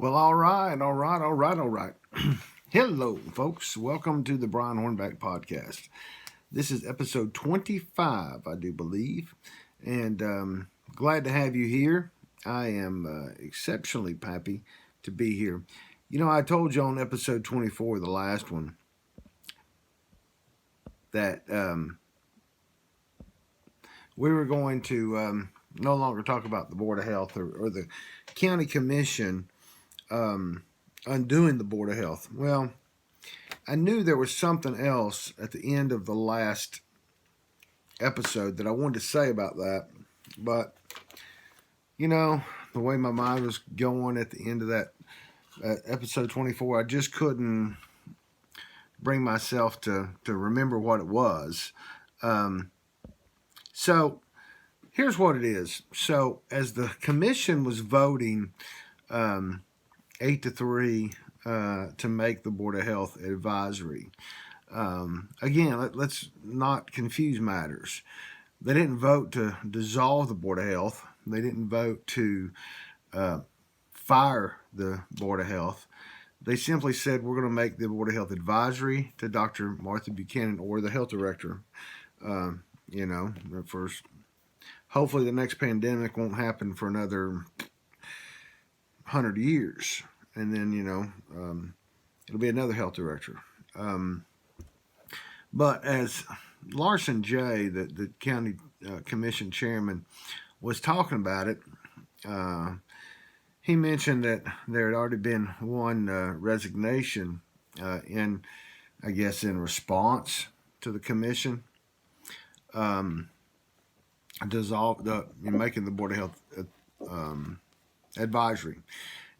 Well, all right. Hello, folks. Welcome to the Brian Hornback podcast. This is episode 25, I do believe, and glad to have you here. I am exceptionally happy to be here. You know, I told you on episode 24, the last one, that we were going to no longer talk about the Board of Health or the County Commission undoing the Board of Health. Well, I knew there was something else at the end of the last episode that I wanted to say about that, but you know, the way my mind was going at the end of that episode 24, I just couldn't bring myself to remember what it was. So here's what it is. So as the commission was voting 8-3 to make the Board of Health advisory. Again, let's not confuse matters. They didn't vote to dissolve the Board of Health. They didn't vote to fire the Board of Health. They simply said, we're going to make the Board of Health advisory to Dr. Martha Buchanan or the health director. Hopefully the next pandemic won't happen for another 100 years. And then, it'll be another health director. But as Larson J., the county commission chairman, was talking about it, he mentioned that there had already been one resignation in response to the commission making the Board of Health advisory.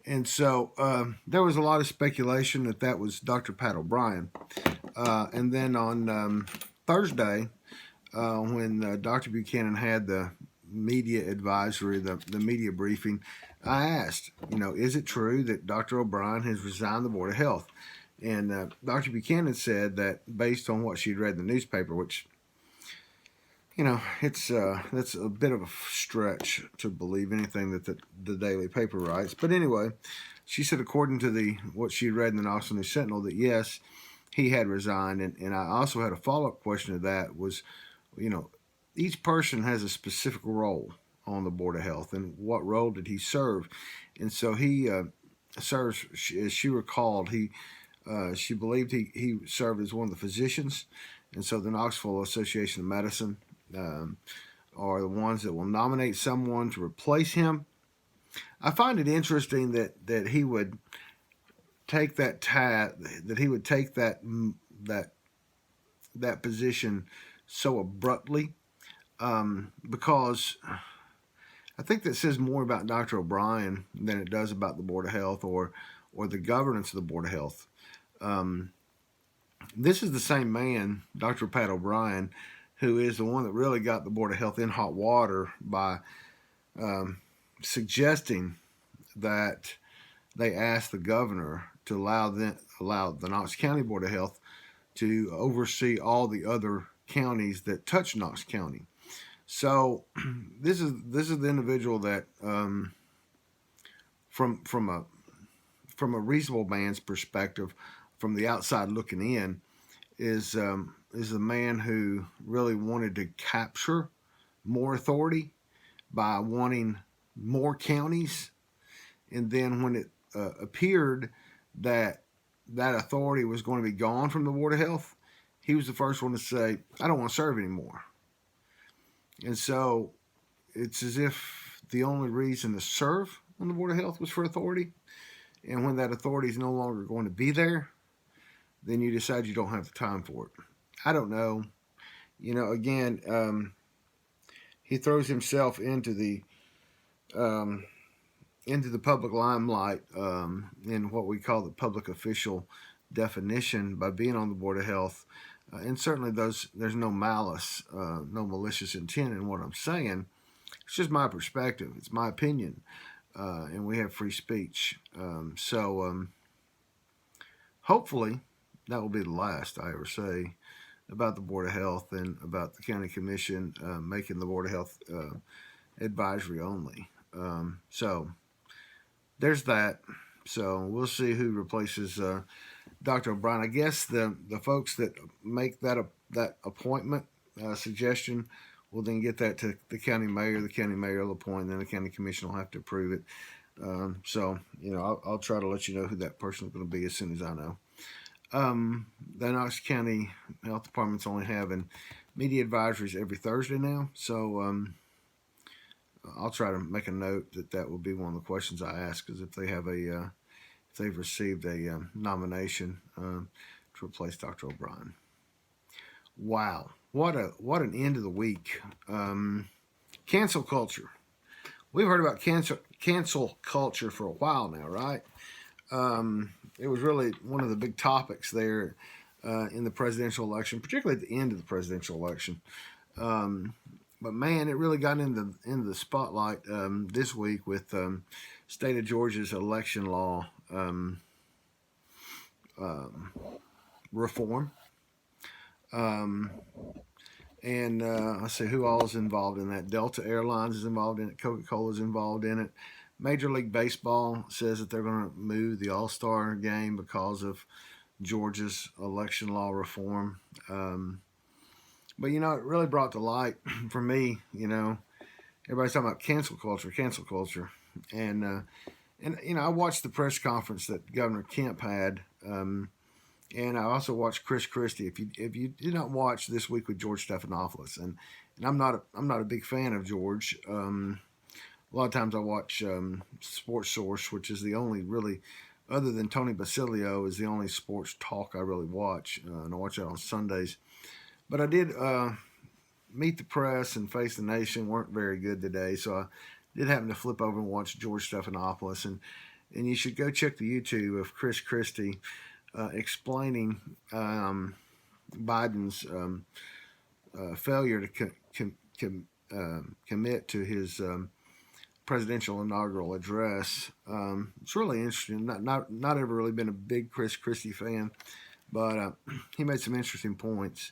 And so there was a lot of speculation that was Dr. Pat OBrien. And then on Thursday, when Dr. Buchanan had the media advisory, the media briefing, I asked, is it true that Dr. OBrien has resigned the Board of Health? And Dr. Buchanan said that based on what she'd read in the newspaper, which, that's a bit of a stretch to believe anything that the daily paper writes. But anyway, she said according to what she read in the Knox County Sentinel that yes, he had resigned. And I also had a follow-up question to that was, each person has a specific role on the Board of Health, and what role did he serve? And so he serves, as she recalled, she believed he served as one of the physicians. And so the Knoxville Association of Medicine are the ones that will nominate someone to replace him. I find it interesting that he would take that position so abruptly, because I think that says more about Dr. OBrien than it does about the Board of Health or the governance of the Board of Health. This is the same man, Dr. Pat OBrien, who is the one that really got the Board of Health in hot water by suggesting that they asked the governor to allow the Knox County Board of Health to oversee all the other counties that touch Knox County. So this is the individual that, from a reasonable man's perspective, from the outside looking in, is the man who really wanted to capture more authority by wanting more counties. And then when it appeared that authority was going to be gone from the Board of Health, he was the first one to say, I don't want to serve anymore. And so it's as if the only reason to serve on the Board of Health was for authority. And when that authority is no longer going to be there, then you decide you don't have the time for it. I don't know. Again, he throws himself into the public limelight in what we call the public official definition by being on the Board of Health. And certainly there's no malice, no malicious intent in what I'm saying. It's just my perspective. It's my opinion. And we have free speech. So hopefully that will be the last I ever say about the Board of Health and about the County Commission making the Board of Health advisory only. So there's that. So we'll see who replaces Dr. O'Brien. I guess the folks that make that appointment suggestion will then get that to the county mayor. The county mayor will appoint, and then the county commission will have to approve it. So I'll try to let you know who that person is going to be as soon as I know. The Knox County Health Department's only having media advisories every Thursday now, so I'll try to make a note that will be one of the questions I ask, is if they have if they've received a nomination to replace Dr. O'Brien. Wow, what an end of the week. Cancel culture. We've heard about cancel culture for a while now, right? It was really one of the big topics there in the presidential election, particularly at the end of the presidential election. But man, it really got into the spotlight this week with state of Georgia's election law reform. And let's see who all is involved in that. Delta Airlines is involved in it. Coca-Cola is involved in it. Major League Baseball says that they're going to move the All-Star game because of Georgia's election law reform. But it really brought to light for me. Everybody's talking about cancel culture, and I watched the press conference that Governor Kemp had. And I also watched Chris Christie. If you did not watch This Week with George Stephanopoulos, and I'm not a big fan of George. A lot of times I watch Sports Source, which is the only really, other than Tony Basilio, is the only sports talk I really watch, and I watch it on Sundays. But I did Meet the Press and Face the Nation weren't very good today, so I did happen to flip over and watch George Stephanopoulos, and you should go check the YouTube of Chris Christie explaining Biden's failure to commit to his presidential inaugural address. It's really interesting. Not ever really been a big Chris Christie fan, but he made some interesting points.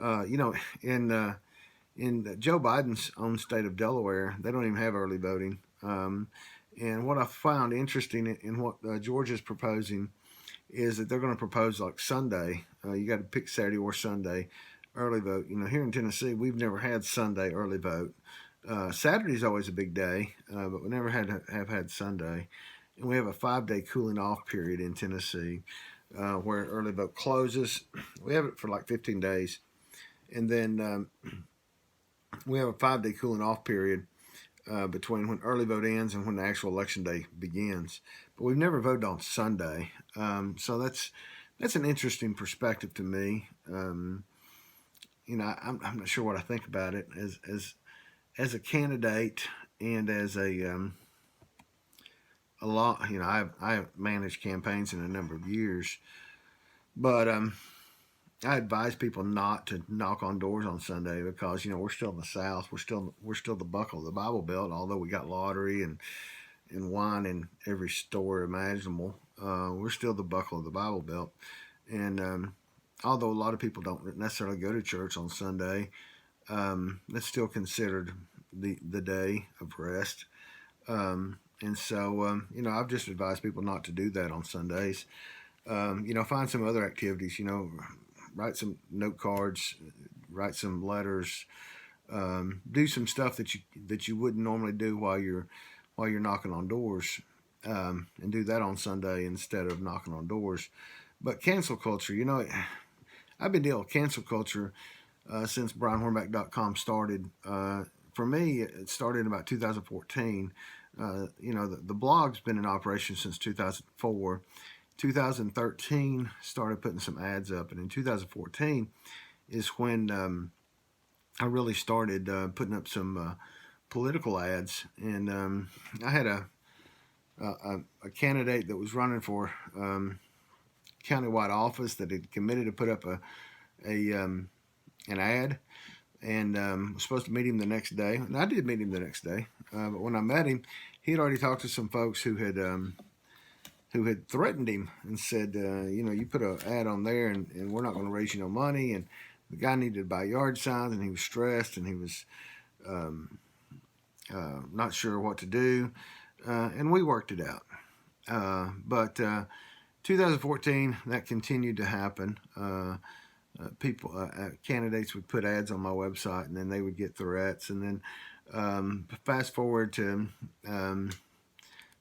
In Joe Biden's own state of Delaware, they don't even have early voting. And what I found interesting in what Georgia's proposing is that they're going to propose like Sunday. You got to pick Saturday or Sunday early vote. Here in Tennessee, we've never had Sunday early vote. Saturday's always a big day, but we never have had Sunday. And we have a 5-day cooling off period in Tennessee where early vote closes. We have it for like 15 days. And then we have a 5-day cooling off period between when early vote ends and when the actual election day begins. But we've never voted on Sunday. So that's an interesting perspective to me. I'm not sure what I think about it as a candidate and as a lot. I've managed campaigns in a number of years, but I advise people not to knock on doors on Sunday because we're still in the South. We're still the buckle of the Bible Belt. Although we got lottery and wine in every store imaginable, we're still the buckle of the Bible Belt. And although a lot of people don't necessarily go to church on Sunday, that's still considered the day of rest. And so I've just advised people not to do that on Sundays. Find some other activities. Write some note cards, write some letters, do some stuff that you wouldn't normally do while you're knocking on doors, and do that on Sunday instead of knocking on doors. But cancel culture, I've been dealing with cancel culture since BrianHornback.com started. For me, it started in about 2014. The blog's been in operation since 2004. 2013 started putting some ads up, and in 2014 is when I really started putting up some political ads. And I had a candidate that was running for countywide office that had committed to put up an ad, and was supposed to meet him the next day. And I did meet him the next day, but when I met him, he had already talked to some folks who had threatened him and said, you put an ad on there and we're not going to raise you no money. And the guy needed to buy yard signs, and he was stressed, and he was not sure what to do. And we worked it out. But 2014, that continued to happen. Candidates would put ads on my website, and then they would get threats. And then fast forward to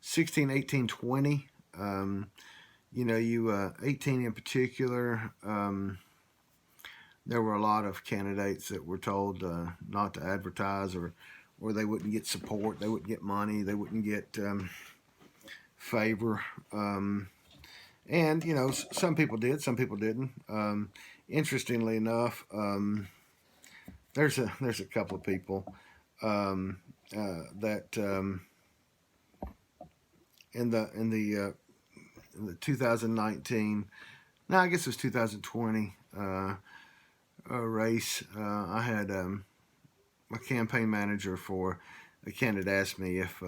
16, 18, 20. 18 in particular, there were a lot of candidates that were told not to advertise, or they wouldn't get support, they wouldn't get money, they wouldn't get favor. And some people did, some people didn't. Interestingly enough, there's a couple of people that in the 2019, no, I guess it was 2020 race. I had a campaign manager for a candidate asked me if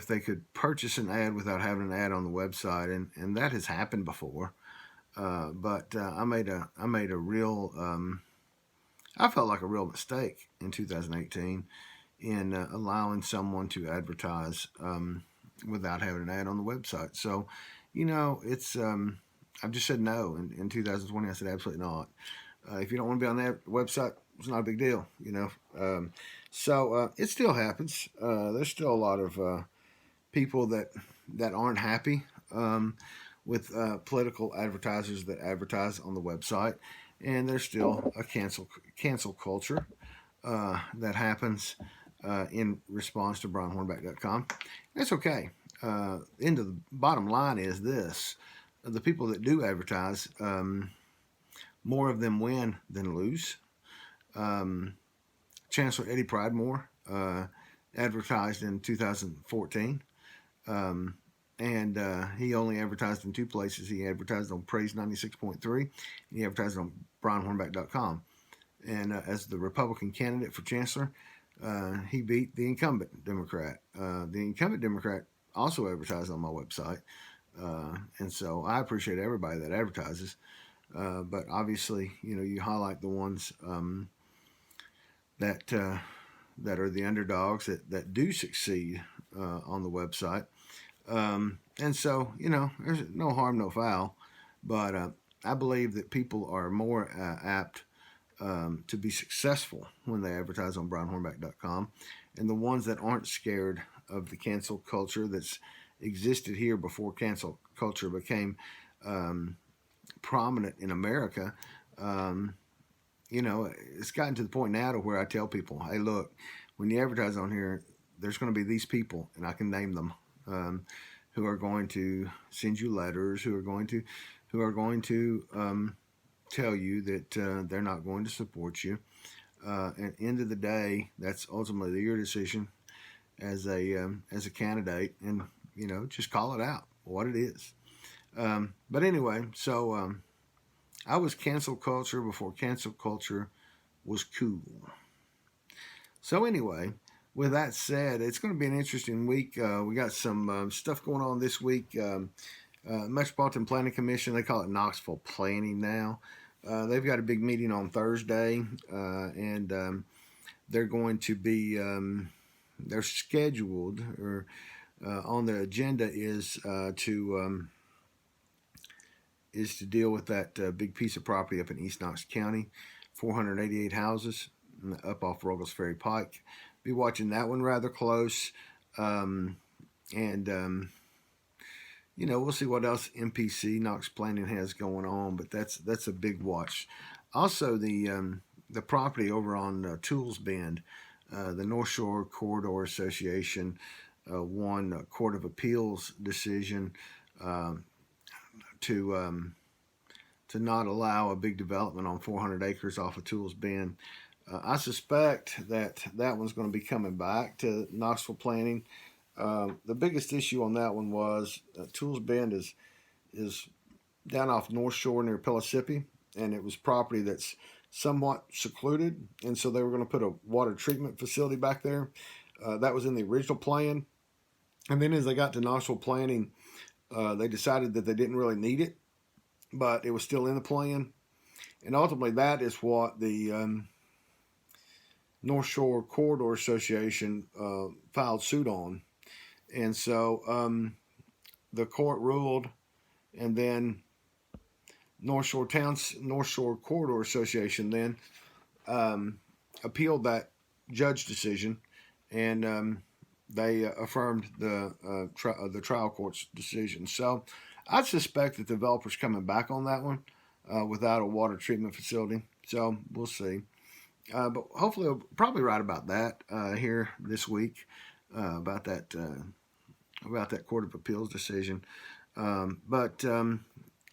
they could purchase an ad without having an ad on the website, and that has happened before. But I made a real I felt like a real mistake in 2018 in allowing someone to advertise without having an ad on the website. So, it's I've just said no. In 2020, I said absolutely not. If you don't want to be on that website, it's not a big deal, So it still happens. There's still a lot of people that aren't happy with political advertisers that advertise on the website, and there's still a cancel culture that happens in response to BrianHornback.com. That's okay. The bottom line is this: the people that do advertise, more of them win than lose. Chancellor Eddie Pridemore advertised in 2014, and he only advertised in two places. He advertised on Praise 96.3, and he advertised on BrianHornback.com. And as the Republican candidate for chancellor, he beat the incumbent Democrat. The incumbent Democrat also advertised on my website, and so I appreciate everybody that advertises. But obviously, you highlight the ones that are the underdogs that do succeed on the website. And so, there's no harm, no foul. But I believe that people are more apt to be successful when they advertise on BrianHornback.com. And the ones that aren't scared of the cancel culture that's existed here before cancel culture became prominent in America, it's gotten to the point now to where I tell people, hey, look, when you advertise on here, there's going to be these people, and I can name them, who are going to send you letters, who are going to tell you that they're not going to support you. At the end of the day, that's ultimately your decision as a candidate, and just call it out what it is. But anyway, so I was cancel culture before cancel culture was cool. So anyway, with that said, it's going to be an interesting week. We got some stuff going on this week. Metropolitan Planning Commission, they call it Knoxville Planning now. They've got a big meeting on Thursday, and they're going to be, they're scheduled, or on the agenda is to deal with that big piece of property up in East Knox County, 488 houses up off Ruggles Ferry Pike. Be watching that one rather close, and we'll see what else MPC Knox Planning has going on, but that's a big watch. Also, the property over on Tools Bend, the North Shore Corridor Association won a Court of Appeals decision to not allow a big development on 400 acres off of Tools Bend. I suspect that one's going to be coming back to Knoxville Planning. The biggest issue on that one was Tools Bend is down off North Shore near Pellissippi, and it was property that's somewhat secluded, and so they were going to put a water treatment facility back there. That was in the original plan, and then as they got to Knoxville Planning, they decided that they didn't really need it, but it was still in the plan, and ultimately that is what the North Shore Corridor Association filed suit on. And so the court ruled, and then North Shore Corridor Association then appealed that judge decision, and they affirmed the trial court's decision. So I suspect that the developer's coming back on that one without a water treatment facility. So we'll see. But hopefully, I'll probably write about that here this week about that Court of Appeals decision. But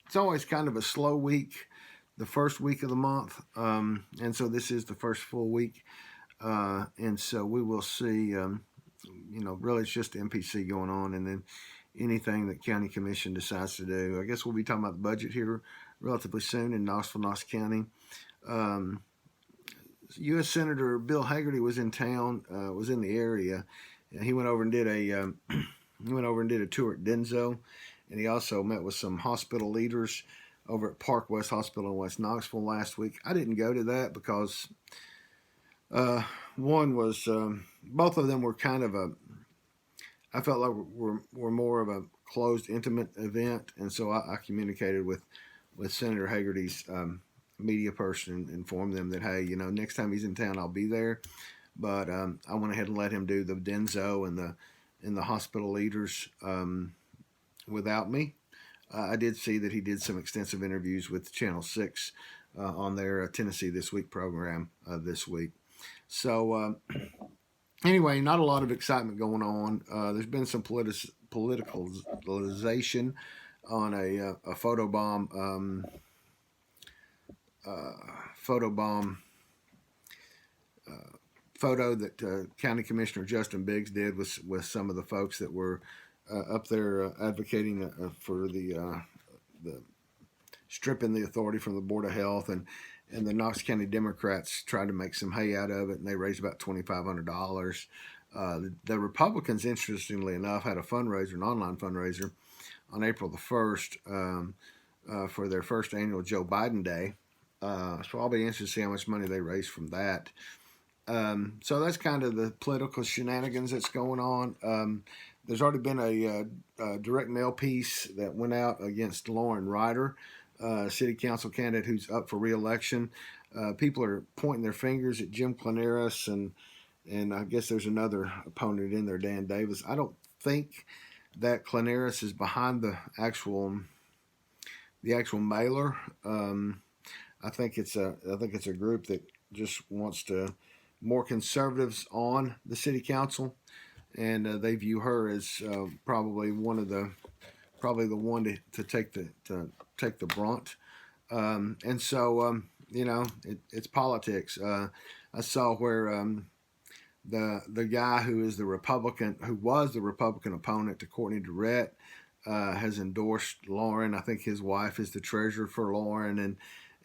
it's always kind of a slow week, the first week of the month, and so this is the first full week, and so we will see. Really, it's just the MPC going on, and then anything that County Commission decides to do. I guess we'll be talking about the budget here relatively soon in Knox County. U.S. Senator Bill Hagerty was in town, was in the area. He went over and did a tour at Denso, and he also met with some hospital leaders over at Park West Hospital in West Knoxville last week. I didn't go to that because one was both of them were kind of I felt like were more of a closed, intimate event, and so I communicated with Senator Hagerty's media person and informed them that, hey, next time he's in town, I'll be there. But I went ahead and let him do the Denso and the hospital leaders without me. I did see that he did some extensive interviews with Channel 6 on their Tennessee This Week program this week. So anyway, not a lot of excitement going on. There's been some politicalization on a photobomb photo that County Commissioner Justin Biggs did with some of the folks that were up there advocating for the stripping the authority from the Board of Health, and the Knox County Democrats tried to make some hay out of it, and they raised about $2,500. The Republicans, interestingly enough, had an online fundraiser, on April the 1st for their first annual Joe Biden Day. So I'll be interested to see how much money they raise from that. So that's kind of the political shenanigans that's going on. There's already been a direct mail piece that went out against Lauren Ryder, city council candidate who's up for re-election. People are pointing their fingers at Jim Claneris, and I guess there's another opponent in there, Dan Davis. I don't think that Claneris is behind the actual mailer. I think it's a group that just wants to more conservatives on the city council, and they view her as probably the one to take the brunt. And so it's politics. I saw where the guy who was the Republican opponent to Courtney Durrett has endorsed Lauren. I think his wife is the treasurer for Lauren,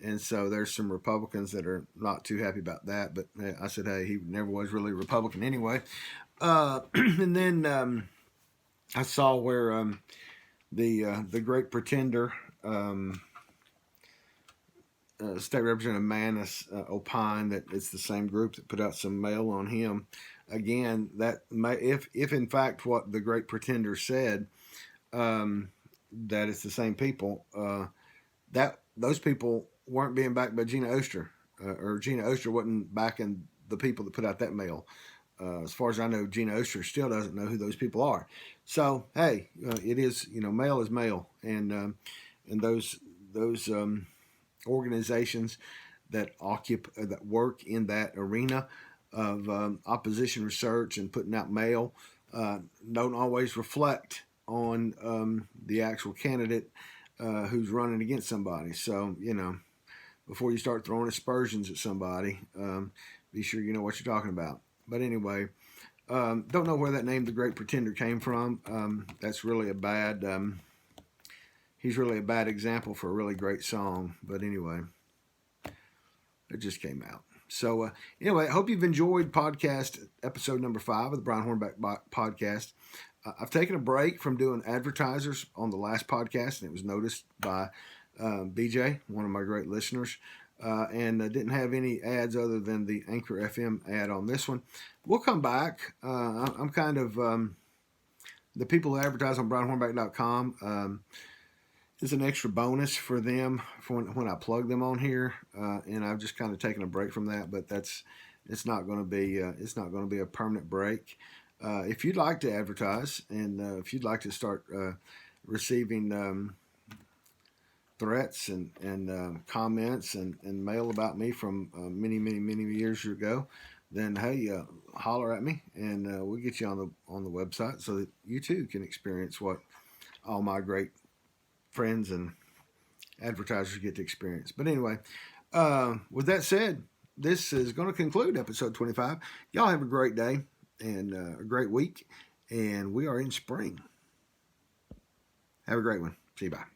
and so there's some Republicans that are not too happy about that. But I said, hey, he never was really a Republican anyway. And then I saw where the great pretender, State Representative Manis, opined that it's the same group that put out some mail on him. Again, that if in fact what the great pretender said, that it's the same people, that those people weren't being backed by Gina Oster, or Gina Oster wasn't backing the people that put out that mail. As far as I know, Gina Oster still doesn't know who those people are. So hey, it is mail is mail, and those organizations that work in that arena of opposition research and putting out mail don't always reflect on the actual candidate who's running against somebody. So before you start throwing aspersions at somebody, be sure you know what you're talking about. But anyway, don't know where that name, The Great Pretender, came from. That's really a bad. He's really a bad example for a really great song. But anyway, it just came out. So anyway, I hope you've enjoyed podcast episode number 5 of the Brian Hornback podcast. I've taken a break from doing advertisers on the last podcast, and it was noticed by BJ, one of my great listeners. And I didn't have any ads other than the Anchor FM ad on this one. We'll come back. I'm kind of the people who advertise on brianhornback.com, is an extra bonus for them for when I plug them on here, and I've just kind of taken a break from that. But it's not going to be a permanent break. If you'd like to advertise, and if you'd like to start receiving threats and comments and mail about me from many years ago, then hey, holler at me, and we'll get you on the website so that you too can experience what all my great friends and advertisers get to experience. But anyway, with that said, this is going to conclude episode 25. Y'all have a great day and a great week, and we are in spring. Have a great one. See you. Bye.